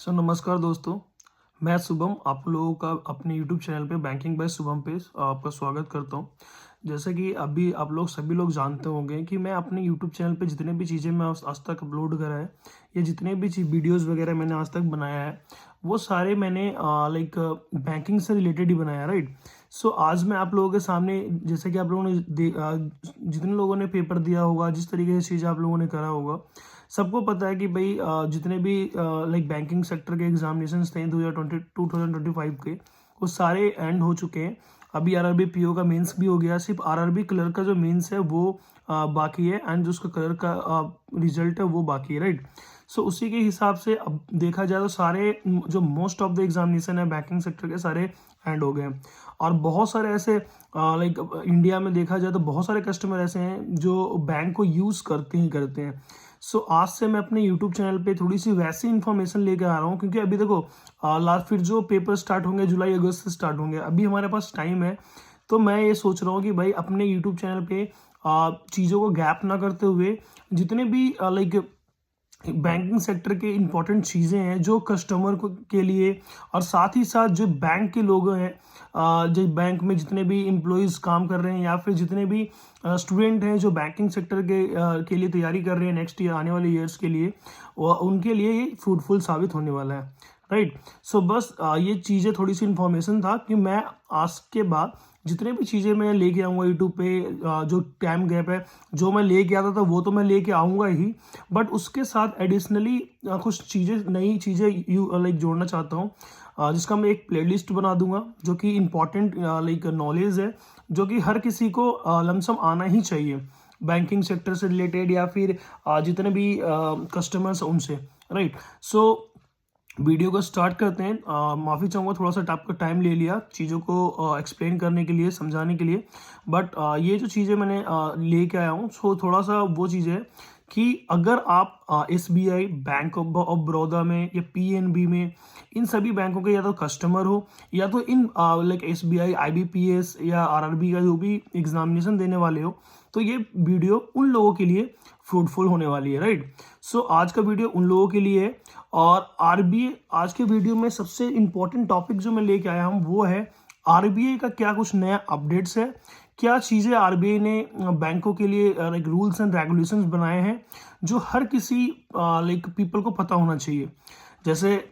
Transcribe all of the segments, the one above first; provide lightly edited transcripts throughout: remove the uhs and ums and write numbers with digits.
नमस्कार दोस्तों। मैं शुभम आप लोगों का अपने यूट्यूब चैनल पे बैंकिंग बाय शुभम पे आपका स्वागत करता हूँ। जैसे कि अभी आप लोग सभी लोग जानते होंगे कि मैं अपने यूट्यूब चैनल पे जितने भी चीज़ें मैं आज तक अपलोड करा है या जितने भी वीडियोस वगैरह मैंने आज तक बनाया है वो सारे मैंने बैंकिंग से रिलेटेड ही बनाया, राइट। सो आज मैं आप लोगों के सामने, जैसे कि आप लोगों ने जितने लोगों ने पेपर दिया होगा, जिस तरीके से चीज़ें आप लोगों ने करा होगा, सबको पता है कि भाई जितने भी बैंकिंग सेक्टर के एग्जामिनेशंस थे 2025 के, वो सारे एंड हो चुके हैं। अभी आरआरबी पीओ का मेंस भी हो गया, सिर्फ आरआरबी क्लर्क का जो मेंस है वो बाकी है एंड जो उसका क्लर्क का रिजल्ट है वो बाकी है, राइट। सो उसी के हिसाब से अब देखा जाए तो सारे जो मोस्ट ऑफ द एग्जामिनेशन है बैंकिंग सेक्टर के सारे एंड हो गए हैं। और बहुत सारे ऐसे इंडिया में देखा जाए तो बहुत सारे कस्टमर ऐसे हैं जो बैंक को यूज़ करते ही करते हैं। सो आज से मैं अपने यूट्यूब चैनल पे थोड़ी सी वैसी इन्फॉर्मेशन लेकर आ रहा हूँ, क्योंकि अभी देखो लास्ट फिर जो पेपर स्टार्ट होंगे जुलाई अगस्त से स्टार्ट होंगे, अभी हमारे पास टाइम है। तो मैं ये सोच रहा हूँ कि भाई अपने यूट्यूब चैनल पे चीज़ों को गैप ना करते हुए जितने भी बैंकिंग सेक्टर के इंपॉर्टेंट चीज़ें हैं जो कस्टमर को के लिए, और साथ ही साथ जो बैंक के लोग हैं, जो बैंक में जितने भी एम्प्लॉयज़ काम कर रहे हैं या फिर जितने भी स्टूडेंट हैं जो बैंकिंग सेक्टर के लिए तैयारी कर रहे हैं नेक्स्ट ईयर आने वाले ईयर्स के लिए, उनके लिए ये फ्रूटफुल साबित होने वाला है, राइट। सो बस ये चीज़ें थोड़ी सी इन्फॉर्मेशन था कि मैं आज के बाद जितने भी चीज़ें मैं लेके आऊँगा यूट्यूब पे, जो टाइम गैप है जो मैं लेके आता था वो तो मैं लेके आऊँगा ही, बट उसके साथ एडिशनली कुछ चीज़ें नई चीज़ें जोड़ना चाहता हूँ, जिसका मैं एक प्लेलिस्ट बना दूंगा जो कि इम्पॉर्टेंट नॉलेज है, जो कि हर किसी को लमसम आना ही चाहिए बैंकिंग सेक्टर से रिलेटेड या फिर जितने भी कस्टमर्स उनसे, राइट। सो वीडियो को स्टार्ट करते हैं। माफ़ी चाहूँगा थोड़ा सा आपका टाइम ले लिया चीज़ों को एक्सप्लेन करने के लिए, समझाने के लिए, बट ये जो चीज़ें मैंने लेके आया हूँ सो थोड़ा सा वो चीज़ है कि अगर आप एसबीआई, बैंक ऑफ बड़ौदा में या पीएनबी में, इन सभी बैंकों के या तो कस्टमर हो या तो इन एसबीआई, आईबीपीएस या आरआरबी का जो भी एग्जामिनेशन देने वाले हो, तो ये वीडियो उन लोगों के लिए फ्रूटफुल होने वाली है, राइट। सो आज का वीडियो उन लोगों के लिए है। और आरबीआई, आज के वीडियो में सबसे इंपॉर्टेंट टॉपिक जो मैं लेके आया हूँ वो है आरबीआई का क्या कुछ नया अपडेट्स है, क्या चीज़ें आरबीआई ने बैंकों के लिए रूल्स एंड रेगुलेशंस बनाए हैं जो हर किसी पीपल को पता होना चाहिए। जैसे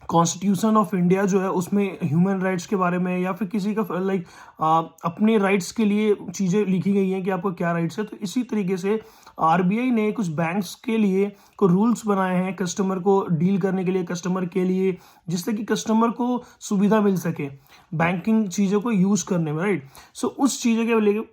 कॉन्स्टिट्यूशन ऑफ इंडिया जो है उसमें ह्यूमन राइट्स के बारे में या फिर किसी का अपने राइट्स के लिए चीज़ें लिखी गई हैं कि आपको क्या राइट्स है। तो इसी तरीके से आरबीआई ने कुछ बैंक्स के लिए को रूल्स बनाए हैं कस्टमर को डील करने के लिए, कस्टमर के लिए, जिससे कि कस्टमर को सुविधा मिल सके बैंकिंग चीज़ों को यूज़ करने में, राइट। सो उस चीज़ों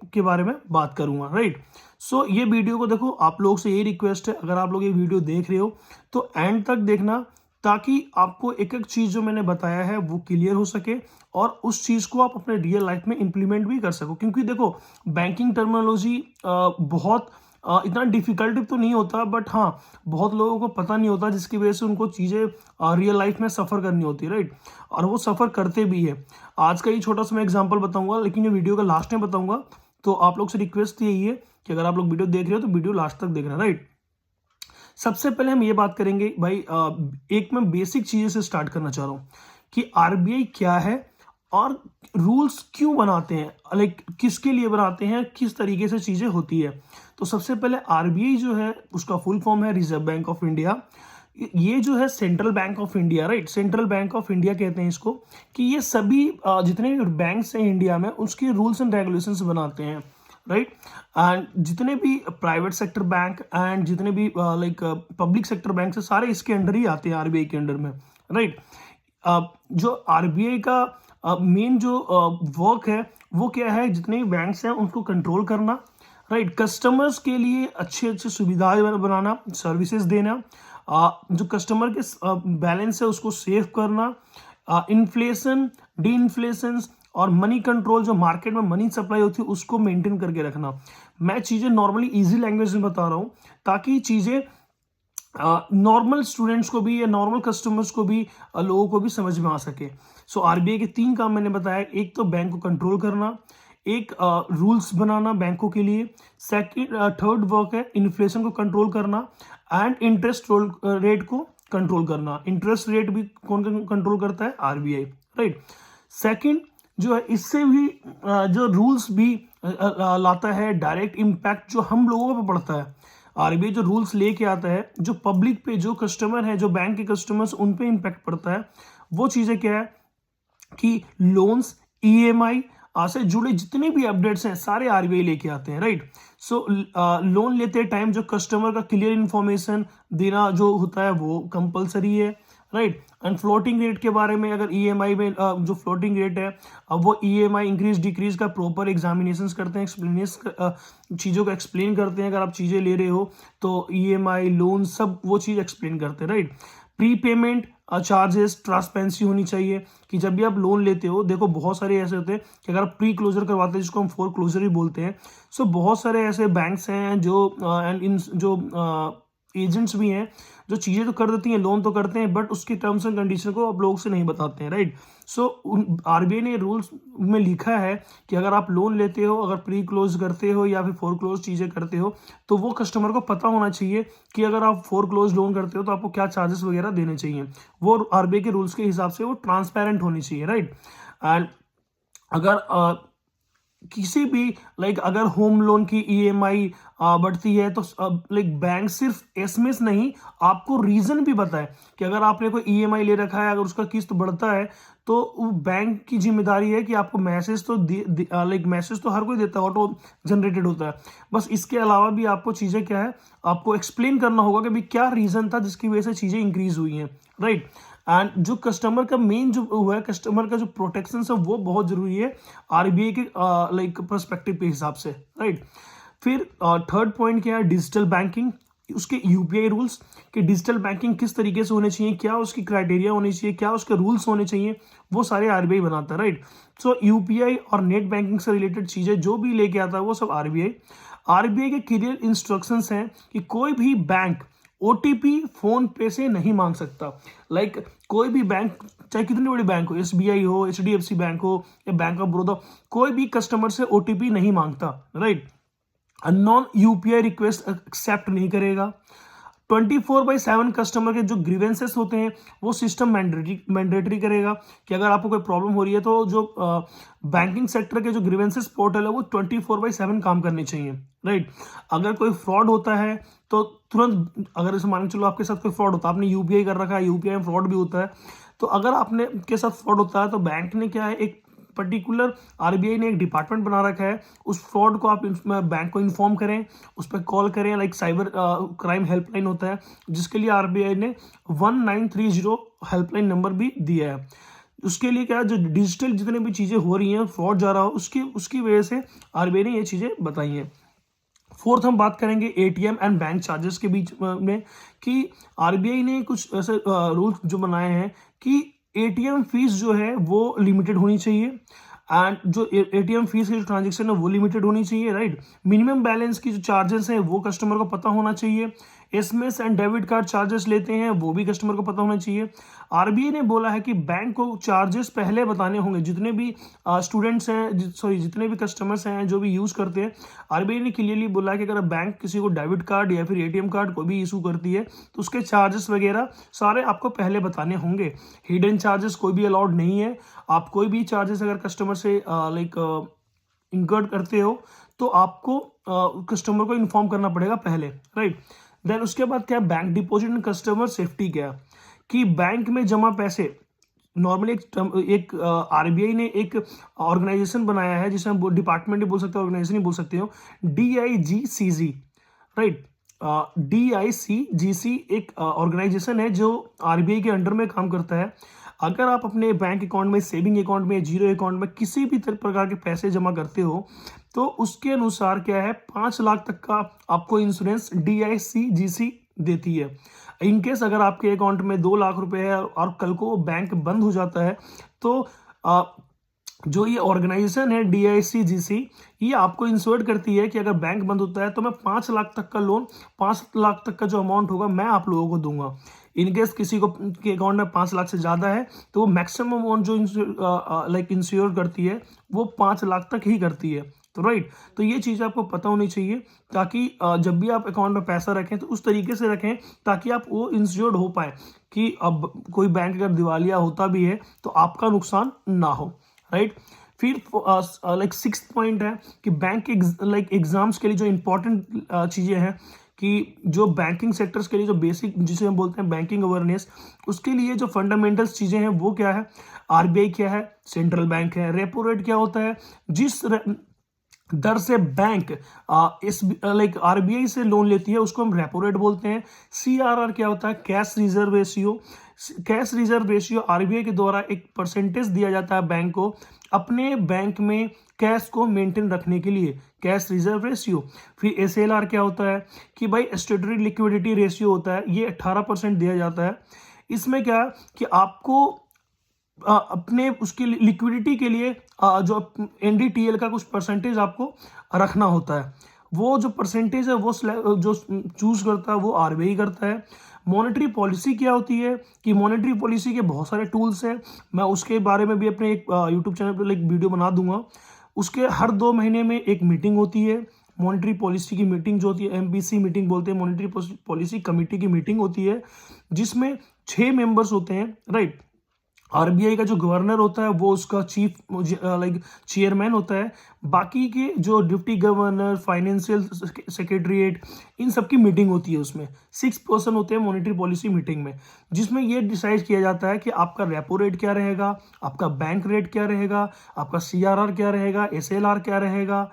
के बारे में बात करूँगा, राइट। सो ये वीडियो को देखो, आप लोग से ये रिक्वेस्ट है, अगर आप लोग ये वीडियो देख रहे हो तो एंड तक देखना, ताकि आपको एक एक चीज़ जो मैंने बताया है वो क्लियर हो सके और उस चीज़ को आप अपने रियल लाइफ में इम्प्लीमेंट भी कर सको। क्योंकि देखो बैंकिंग टर्मिनोलॉजी बहुत इतना डिफिकल्ट तो नहीं होता, बट हाँ बहुत लोगों को पता नहीं होता, जिसकी वजह से उनको चीज़ें रियल लाइफ में सफ़र करनी होती है, राइट। और वो सफ़र करते भी है। आज का ही छोटा सा मैं एग्जाम्पल बताऊंगा, लेकिन ये वीडियो का लास्ट में बताऊंगा। तो आप लोग से रिक्वेस्ट यही है कि अगर आप लोग वीडियो देख रहे हो तो वीडियो लास्ट तक देखना, राइट। सबसे पहले हम ये बात करेंगे भाई, एक मैं बेसिक चीज़ से स्टार्ट करना चाह रहा हूँ कि आरबीआई क्या है और रूल्स क्यों बनाते हैं, किसके लिए बनाते हैं, किस तरीके से चीज़ें होती है। तो सबसे पहले आरबीआई जो है उसका फुल फॉर्म है रिजर्व बैंक ऑफ इंडिया। ये जो है central bank of India, right, central bank of India कहते हैं इसको, कि ये सभी जितने भी बैंक्स हैं इंडिया में उसके रूल्स एंड रेगुलेशंस बनाते हैं, राइट। एंड जितने भी प्राइवेट सेक्टर बैंक एंड जितने भी पब्लिक सेक्टर बैंक है सारे इसके अंडर ही आते हैं, आरबीआई के अंडर में, राइट। जो आरबीआई का मेन जो वर्क है वो क्या है, जितने भी बैंक्स हैं उनको कंट्रोल करना, राइट, कस्टमर्स के लिए अच्छे अच्छे सुविधाएं बनाना, सर्विसेज देना, जो कस्टमर के बैलेंस है उसको सेव करना, इन्फ्लेशन, डी इन्फ्लेशन और मनी कंट्रोल, जो मार्केट में मनी सप्लाई होती है उसको मेंटेन करके रखना। मैं चीज़ें नॉर्मली इजी लैंग्वेज में बता रहा हूँ ताकि चीज़ें नॉर्मल स्टूडेंट्स को भी या नॉर्मल कस्टमर्स को भी, लोगों को भी समझ में आ सके। सो आरबीआई के 3 काम मैंने बताया, एक तो बैंक को कंट्रोल करना, एक रूल्स बनाना बैंकों के लिए, सेकंड थर्ड वर्क है इन्फ्लेशन को कंट्रोल करना एंड इंटरेस्ट रेट को कंट्रोल करना, इंटरेस्ट रेट भी कौन कंट्रोल करता है? RBI, right. सेकंड जो है, इससे भी जो रूल्स भी लाता है, डायरेक्ट इम्पैक्ट जो हम लोगों पे पड़ता है। आरबीआई जो रूल्स लेके आता है, जो पब्लिक पे, जो कस्टमर है, जो बैंक के कस्टमर्स, उन पे इम्पैक्ट पड़ता है। वो चीज़ें क्या है कि लोन्स, ईएमआई से जुड़े जितने भी अपडेट्स हैं सारे आरबीआई लेके आते हैं, राइट। सो लोन लेते टाइम जो कस्टमर का क्लियर इन्फॉर्मेशन देना जो होता है वो कंपलसरी है, राइट। एंड फ्लोटिंग रेट के बारे में, अगर ईएमआई में जो फ्लोटिंग रेट है, अब वो ईएमआई इंक्रीज डिक्रीज का प्रॉपर एग्जामिनेशंस करते हैं, एक्सप्लेनेशन चीज़ों का एक्सप्लेन करते हैं। अगर आप चीज़ें ले रहे हो तो ईएमआई, लोन, सब वो चीज़ एक्सप्लेन करते हैं, right. Pre payment charges, transparency होनी चाहिए कि जब भी आप लोन लेते हो, देखो बहुत सारे ऐसे होते हैं कि अगर आप प्री क्लोजर करवाते हैं, जिसको हम फोर क्लोजर भी बोलते हैं, सो बहुत सारे ऐसे बैंक्स हैं जो एंड इन जो एजेंट्स भी हैं जो चीज़ें तो कर देती हैं, लोन तो करते हैं, बट उसके टर्म्स एंड कंडीशन को आप लोगों से नहीं बताते हैं, राइट। सो आरबीआई ने रूल्स में लिखा है कि अगर आप लोन लेते हो, अगर प्री क्लोज करते हो या फिर फोर क्लोज चीज़ें करते हो, तो वो कस्टमर को पता होना चाहिए कि अगर आप फोर क्लोज लोन करते हो तो आपको क्या चार्जेस वगैरह देने चाहिए। वो आरबीआई के रूल्स के हिसाब से वो ट्रांसपेरेंट होनी चाहिए, राइट। एंड अगर किसी भी अगर होम लोन की ईएमआई बढ़ती है तो बैंक सिर्फ एसएमएस नहीं, आपको रीजन भी बताए कि अगर आपने कोई ईएमआई ले रखा है, अगर उसका किस्त बढ़ता है तो बैंक की जिम्मेदारी है कि आपको मैसेज तो मैसेज तो हर कोई देता है, ऑटो जनरेटेड होता है। बस इसके अलावा भी आपको चीज़ें क्या है, आपको एक्सप्लेन करना होगा कि भाई क्या रीज़न था जिसकी वजह से चीज़ें इंक्रीज हुई हैं, राइट। एंड जो कस्टमर का मेन जो हुआ है, कस्टमर का जो प्रोटेक्शन है वो बहुत जरूरी है आरबीआई के पर्सपेक्टिव के हिसाब से, राइट। फिर थर्ड पॉइंट क्या है, डिजिटल बैंकिंग, उसके यूपीआई रूल्स कि डिजिटल बैंकिंग किस तरीके से होने चाहिए, क्या उसकी क्राइटेरिया होनी चाहिए, क्या उसके रूल्स होने चाहिए, वो सारे आरबीआई बनाता है, राइट। सो यूपीआई और नेट बैंकिंग से रिलेटेड चीज़ें जो भी लेके आता है वो सब आरबीआई के क्लियर इंस्ट्रक्शंस हैं कि कोई भी बैंक ओटीपी फोन पे से नहीं मांग सकता। कोई भी बैंक, चाहे कितनी बड़ी बैंक हो, एसबीआई हो, एचडीएफसी बैंक हो या बैंक ऑफ बड़ौदा, कोई भी कस्टमर से ओटीपी नहीं मांगता, right. Non UPI request accept नहीं करेगा। 24/7 कस्टमर के जो ग्रीवेंसेस होते हैं वो सिस्टम मैंडेटरी करेगा कि अगर आपको कोई प्रॉब्लम हो रही है तो जो बैंकिंग सेक्टर के जो ग्रीवेंसेस पोर्टल है वो 24/7 काम करने चाहिए, राइट। अगर कोई फ्रॉड होता है तो तुरंत, अगर इसे मान के चलो आपके साथ कोई फ्रॉड होता है, आपने यूपीआई कर रखा है, यूपीआई में फ्रॉड भी होता है, तो अगर आपने के साथ फ्रॉड होता है तो बैंक ने क्या है, एक पर्टिकुलर आरबीआई ने एक डिपार्टमेंट बना रखा है, उस फ्रॉड को आप बैंक को इन्फॉर्म करें, उस पर कॉल करें, साइबर क्राइम हेल्पलाइन होता है जिसके लिए आरबीआई ने 1930 हेल्पलाइन नंबर भी दिया है। उसके लिए क्या, जो डिजिटल जितने भी चीज़ें हो रही हैं, फ्रॉड जा रहा हो, उसकी वजह से आरबीआई ने ये चीज़ें बताई हैं। फोर्थ हम बात करेंगे एटीएम एंड बैंक चार्जेस के बीच में कि आरबीआई ने कुछ ऐसे रूल्स जो बनाए हैं कि एटीएम फीस जो है वो लिमिटेड होनी चाहिए, एंड जो एटीएम फीस की जो ट्रांजेक्शन है वो लिमिटेड होनी चाहिए, राइट। मिनिमम बैलेंस की जो चार्जेस हैं वो कस्टमर को पता होना चाहिए। SMS and debit card charges लेते हैं वो भी कस्टमर को पता होना चाहिए। आरबीआई ने बोला है कि बैंक को चार्जेस पहले बताने होंगे, जितने भी स्टूडेंट्स हैं, जितने भी कस्टमर्स हैं जो भी यूज़ करते हैं, आरबीआई ने क्लियरली बोला है कि अगर बैंक किसी को डेबिट कार्ड या फिर एटीएम कार्ड को भी इशू करती है तो उसके चार्जेस वगैरह सारे आपको पहले बताने होंगे। हिडन चार्जेस कोई भी अलाउड नहीं है। आप कोई भी चार्जेस अगर कस्टमर से इंकर्ड करते हो तो आपको कस्टमर को इन्फॉर्म करना पड़ेगा पहले, राइट। देन उसके बाद क्या, bank deposit and customer safety क्या, कि बैंक में जमा पैसे नॉर्मली एक आरबीआई ने एक ऑर्गेनाइजेशन बनाया है जिसे हम डिपार्टमेंट ही बोल सकते हो, ऑर्गेनाइजेशन ही बोल सकते हो, DIGCG, राइट। DICGC एक ऑर्गेनाइजेशन है जो आरबीआई के अंडर में काम करता है। अगर आप अपने बैंक अकाउंट में, सेविंग अकाउंट में, जीरो अकाउंट में किसी भी प्रकार के पैसे जमा करते हो तो उसके अनुसार क्या है, 5 लाख तक का आपको इंश्योरेंस DICGC देती है। इनकेस अगर आपके अकाउंट में 2 लाख रुपए है और कल को बैंक बंद हो जाता है तो जो ये ऑर्गेनाइजेशन है DICGC, ये आपको इंश्योर करती है कि अगर बैंक बंद होता है तो मैं 5 लाख तक का लोन, 5 लाख तक का जो अमाउंट होगा मैं आप लोगों को दूंगा। इनकेस किसी को के अकाउंट में 5 लाख से ज़्यादा है तो वो मैक्सिमम अमाउंट जो इंश्योर करती है वो 5 लाख तक ही करती है, तो राइट, तो ये चीज़ आपको पता होनी चाहिए, ताकि जब भी आप अकाउंट में पैसा रखें तो उस तरीके से रखें ताकि आप वो इंश्योर्ड हो पाए कि अब कोई बैंक अगर दिवालिया होता भी है तो आपका नुकसान ना हो, राइट। फिर लाइक सिक्स्थ पॉइंट है कि बैंक लाइक एग्जाम्स के लिए जो इंपॉर्टेंट चीज़ें हैं, कि जो बैंकिंग सेक्टर्स के लिए जो बेसिक जिसे हम बोलते हैं बैंकिंग अवेयरनेस, उसके लिए जो फंडामेंटल्स चीज़ें हैं वो क्या है, आरबीआई क्या है, सेंट्रल बैंक है, रेपो रेट क्या होता है, जिस दर से बैंक इस लाइक आरबीआई से लोन लेती है उसको हम रेपो रेट बोलते हैं। सीआरआर क्या होता है, cash reserve ratio. Cash reserve ratio RBI के द्वारा एक परसेंटेज दिया जाता है बैंक को अपने बैंक में कैश को मेंटेन रखने के लिए, कैश रिजर्व रेशियो। फिर एसएलआर क्या होता है कि भाई स्टेटरी लिक्विडिटी रेशियो होता है, ये 18% दिया जाता है। इसमें क्या है कि आपको अपने उसके लिक्विडिटी के लिए जो एनडीटीएल का कुछ परसेंटेज आपको रखना होता है। वो जो परसेंटेज है वो जो चूज करता है वो आरबीआई करता है। मॉनेटरी पॉलिसी क्या होती है कि मॉनेटरी पॉलिसी के बहुत सारे टूल्स हैं, मैं उसके बारे में भी अपने एक यूट्यूब चैनल पर एक वीडियो बना दूंगा। उसके हर 2 महीने में एक मीटिंग होती है, मॉनेटरी पॉलिसी की मीटिंग जो होती है एमपीसी मीटिंग बोलते हैं, मॉनेटरी पॉलिसी कमेटी की मीटिंग होती है, जिसमें 6 मेंबर्स होते हैं, राइट। आरबीआई का जो गवर्नर होता है वो उसका चीफ लाइक चेयरमैन होता है। बाकी के जो डिप्टी गवर्नर, फाइनेंशियल सेक्रेटरीट, इन सब की मीटिंग होती है। उसमें 6 पर्सन होते हैं मॉनेटरी पॉलिसी मीटिंग में, जिसमें ये डिसाइड किया जाता है कि आपका रेपो रेट क्या रहेगा, आपका बैंक रेट क्या रहेगा, आपका सीआरआर क्या रहेगा, एसएलआर क्या रहेगा,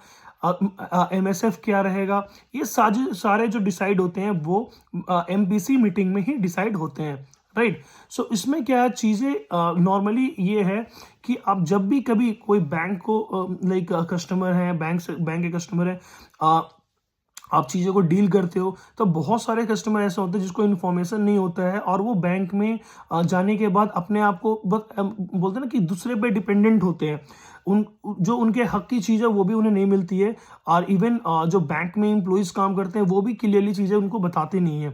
एमएसएफ क्या रहेगा। ये सारे जो डिसाइड होते हैं वो एमपीसी मीटिंग में ही डिसाइड होते हैं, राइट। सो इसमें क्या है चीज़ें नॉर्मली ये है कि आप जब भी कभी कोई बैंक को लाइक कस्टमर है, बैंक के कस्टमर है, आप चीज़ों को डील करते हो, तो बहुत सारे कस्टमर ऐसे होते हैं जिसको इन्फॉर्मेशन नहीं होता है और वो बैंक में जाने के बाद अपने आप को बोलते हैं ना कि दूसरे पे डिपेंडेंट होते हैं। जो उनके हक की चीज़ है वो भी उन्हें नहीं मिलती है, और इवन जो बैंक में एम्प्लॉइज काम करते हैं वो भी क्लियरली चीज़ें उनको बताते नहीं है,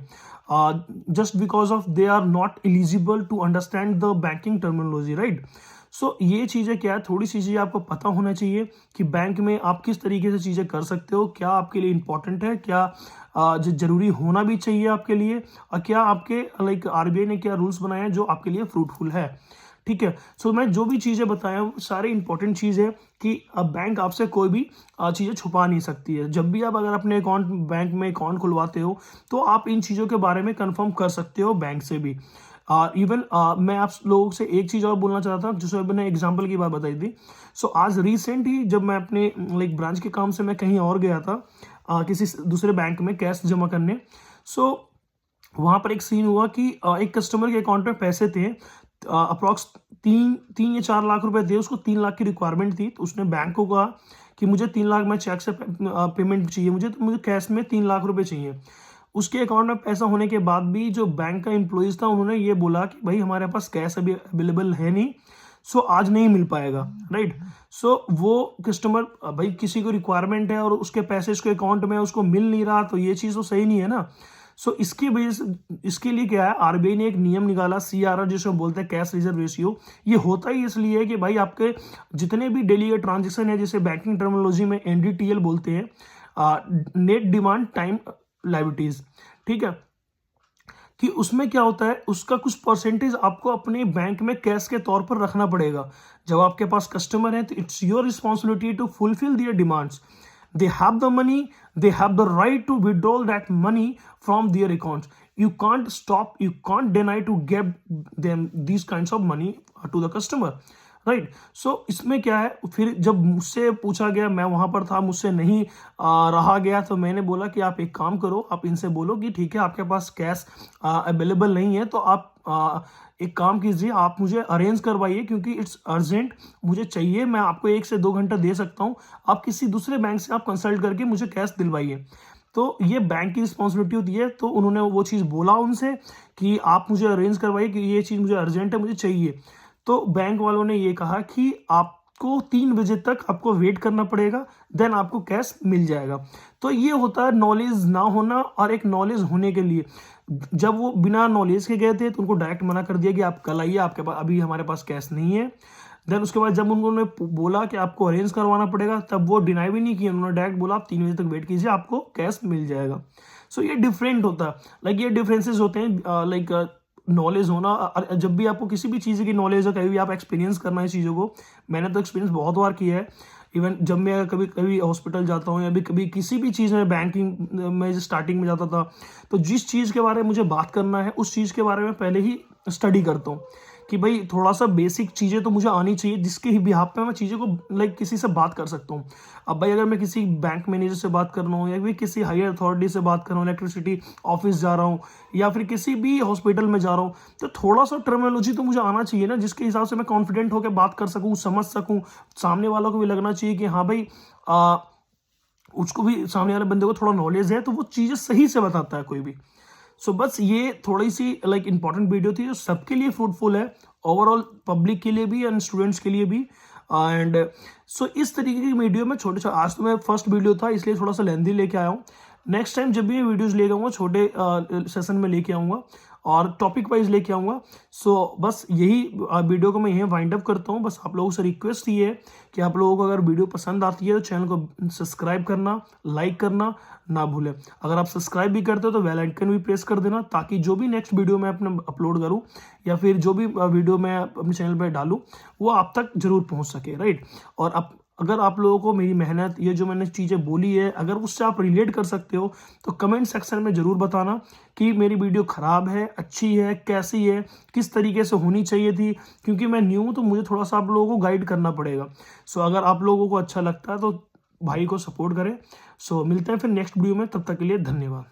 just because of they are not eligible to understand the banking terminology, right. So ये चीज़ें क्या है, थोड़ी सी चीज़ें आपको पता होना चाहिए कि बैंक में आप किस तरीके से चीज़ें कर सकते हो, क्या आपके लिए इंपॉर्टेंट है, क्या जो जरूरी होना भी चाहिए आपके लिए, और क्या आपके लाइक आरबीआई ने क्या रूल्स बनाए हैं जो आपके लिए फ्रूटफुल है, ठीक है। सो मैं जो भी चीज़ें बताया हूँ सारे इंपॉर्टेंट चीज़ है कि अब बैंक आपसे कोई भी चीज़ें छुपा नहीं सकती है। जब भी आप अगर अपने अकाउंट बैंक में अकाउंट खुलवाते हो तो आप इन चीज़ों के बारे में कंफर्म कर सकते हो बैंक से भी। इवन मैं आप लोगों से एक चीज़ और बोलना चाहता था, जिसमें मैंने एग्जांपल की बात बताई थी। सो आज रिसेंट ही जब मैं अपने लाइक ब्रांच के काम से मैं कहीं और गया था, किसी दूसरे बैंक में कैश जमा करने। सो वहाँ पर एक सीन हुआ कि एक कस्टमर के अकाउंट में पैसे थे, अप्रॉक्स 3 या 4 लाख रुपए थे, उसको 3 लाख की रिक्वायरमेंट थी। तो उसने बैंक को कहा कि मुझे 3 लाख, मैं चेक से पेमेंट चाहिए, मुझे कैश में 3 लाख रुपए चाहिए। उसके अकाउंट में पैसा होने के बाद भी जो बैंक का एम्प्लॉइज था उन्होंने ये बोला कि भाई हमारे पास कैश अभी अवेलेबल है नहीं, सो आज नहीं मिल पाएगा, राइट। सो वो कस्टमर, भाई किसी को रिक्वायरमेंट है और उसके पैसे उसके अकाउंट में उसको मिल नहीं रहा, तो ये चीज़ तो सही नहीं है ना। सो इसकी वजह से, इसके लिए क्या है, आरबीआई ने एक नियम निकाला, सीआरआर जिसे बोलते हैं कैश रिजर्व रेशियो। ये होता ही इसलिए है कि भाई आपके जितने भी डेली के ट्रांजेक्शन है, जिसे बैंकिंग टर्मिनोलॉजी में एनडीटीएल बोलते हैं, नेट डिमांड टाइम लायबिलिटीज, ठीक है, कि उसमें क्या होता है, उसका कुछ परसेंटेज आपको अपने बैंक में कैश के तौर पर रखना पड़ेगा। जब आपके पास कस्टमर है तो it's your responsibility to fulfil their demands. They have the money, they have the right to withdraw that money from their accounts. You can't stop, you can't deny to give them these kinds of money to the customer, right. So इसमें क्या है, फिर जब मुझसे पूछा गया, मैं वहाँ पर था, मुझसे नहीं रहा गया, तो मैंने बोला कि आप एक काम करो, आप इनसे बोलो कि ठीक है आपके पास कैश अवेलेबल नहीं है, तो आप एक काम कीजिए, आप मुझे अरेंज करवाइए क्योंकि इट्स अर्जेंट, मुझे चाहिए, मैं आपको 1 से 2 घंटा दे सकता हूँ, आप किसी दूसरे बैंक से आप कंसल्ट करके मुझे कैश दिलवाइए। तो ये बैंक की रिस्पॉन्सिबिलिटी होती है। तो उन्होंने वो चीज़ बोला उनसे कि आप मुझे अरेंज करवाइए कि ये चीज़ मुझे अर्जेंट है, मुझे चाहिए। तो बैंक वालों ने ये कहा कि आपको 3 बजे तक आपको वेट करना पड़ेगा, देन आपको कैश मिल जाएगा। तो ये होता है नॉलेज ना होना और एक नॉलेज होने के लिए। जब वो बिना नॉलेज के गए थे तो उनको डायरेक्ट मना कर दिया कि आप कल आइए, आपके पास अभी हमारे पास कैश नहीं है। देन उसके बाद जब उन्होंने बोला कि आपको अरेंज करवाना पड़ेगा, तब वो डिनाई भी नहीं किया, उन्होंने डायरेक्ट बोला आप 3 बजे तक वेट कीजिए, आपको कैश मिल जाएगा। सो ये डिफरेंट होता है, लाइक ये डिफरेंसेस होते हैं, लाइक नॉलेज होना। जब भी आपको किसी भी चीज़ की नॉलेज हो, कभी भी आप एक्सपीरियंस करना है चीज़ों को, मैंने तो एक्सपीरियंस बहुत बार किया है। इवन जब मैं कभी कभी हॉस्पिटल जाता हूँ या भी कभी किसी भी चीज़ में, बैंकिंग में स्टार्टिंग में जाता था, तो जिस चीज़ के बारे में मुझे बात करना है उस चीज़ के बारे में पहले ही स्टडी करता हूँ कि भाई थोड़ा सा बेसिक चीज़ें तो मुझे आनी चाहिए, जिसके ही बिहाफ पे मैं चीज़ों को लाइक किसी से बात कर सकता हूँ। अब भाई अगर मैं किसी बैंक मैनेजर से बात कर रहा हूँ या फिर किसी हायर अथॉरिटी से बात कर रहा हूँ, इलेक्ट्रिसिटी ऑफिस जा रहा हूँ या फिर किसी भी हॉस्पिटल में जा रहा हूँ, तो थोड़ा सा टर्मिनोलॉजी तो मुझे आना चाहिए ना, जिसके हिसाब से मैं कॉन्फिडेंट होकर बात कर सकूँ, समझ सकूँ। सामने वालों को भी लगना चाहिए कि हाँ भाई उसको भी, सामने वाले बंदे को थोड़ा नॉलेज है, तो वो चीज़ें सही से बताता है कोई भी। सो बस ये थोड़ी सी लाइक इंपॉर्टेंट वीडियो थी जो सबके लिए फ्रूटफुल है, ओवरऑल पब्लिक के लिए भी एंड स्टूडेंट्स के लिए भी। एंड सो इस तरीके की वीडियो में छोटे छोटे, आज तो मैं फर्स्ट वीडियो था इसलिए थोड़ा सा लेंथी लेके आया हूँ। नेक्स्ट टाइम जब भी मैं वीडियोज़ लेके आऊँगा छोटे सेशन में लेके आऊँगा और टॉपिक वाइज लेके आऊँगा। सो बस यही वीडियो को मैं यहीं वाइंड अप करता हूँ। बस आप लोगों से रिक्वेस्ट ये है कि आप लोगों को अगर वीडियो पसंद आती है तो चैनल को सब्सक्राइब करना, लाइक करना ना भूलें। अगर आप सब्सक्राइब भी करते हो तो बेल आइकन भी प्रेस कर देना, ताकि जो भी नेक्स्ट वीडियो मैं अपने अपलोड करूँ या फिर जो भी वीडियो मैं अपने चैनल पर डालूँ वो आप तक जरूर पहुँच सके, राइट। और अगर आप लोगों को मेरी मेहनत, ये जो मैंने चीज़ें बोली है, अगर उससे आप रिलेट कर सकते हो तो कमेंट सेक्शन में ज़रूर बताना कि मेरी वीडियो ख़राब है, अच्छी है, कैसी है, किस तरीके से होनी चाहिए थी। क्योंकि मैं न्यू हूँ तो मुझे थोड़ा सा आप लोगों को गाइड करना पड़ेगा। सो अगर आप लोगों को अच्छा लगता है तो भाई को सपोर्ट करें। सो मिलते हैं फिर नेक्स्ट वीडियो में, तब तक के लिए धन्यवाद।